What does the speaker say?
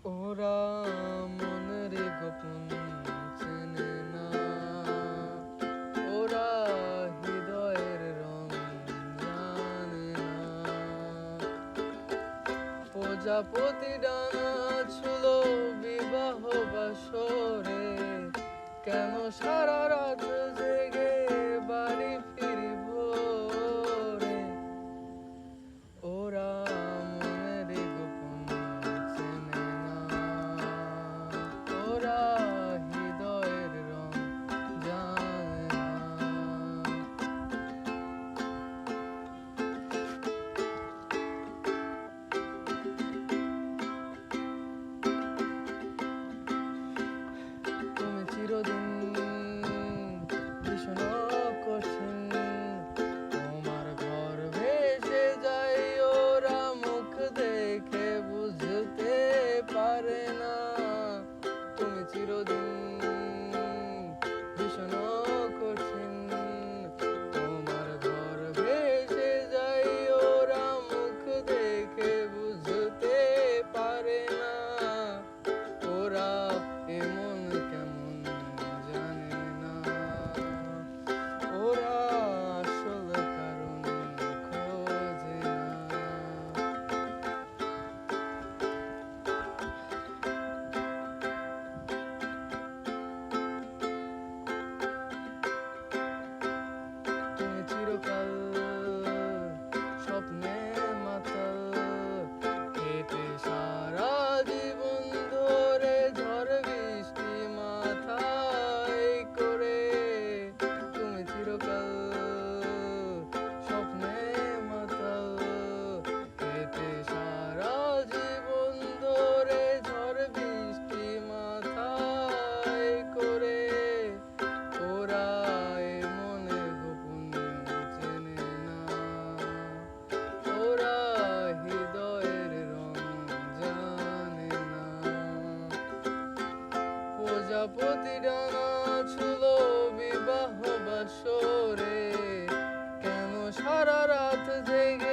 ওরা মনের গোপন চেনে না, ওরা হৃদয়ের রং জানে না। প্রজাপতি ডানা ছুলো বিবাহ বাসরে, কেন সারা রাত জেগে বাড়ি ফিরব রে। ওরা মনের গোপন চেনে না, ওরা হৃদয়ের রং জানে না। তুমি চিরদিন ভীষণ কঠিন, তোমার ঘর ভেসে যায়, ওরা মুখ দেখে বুঝতে পারে না। তুমি চিরদিন ভীষণ কঠিন, তোমার ঘর ভেসে যায়, ওরা মুখ দেখে বুঝতে পারে না। ওরা এমন কেমন জানে না, ওরা আসল কারণ খোঁজে না। তুমি চিরকাল স্বপ্নে মাতাল, কেটে সারা জীবন ধরে ঝড় বৃষ্টি মাথায় করে। তুমি চিরকাল স্বপ্নে মাতাল, কেটে সারা জীবন ধরে ঝড় বৃষ্টি মাথায় করে। ওরা মনের গোপন চেনে না, ওরা হৃদয়ের রং জানে না। প্রজাপতি ডানা ছুলো বিবাহ বাসরে, কেন সারা রাত জেগে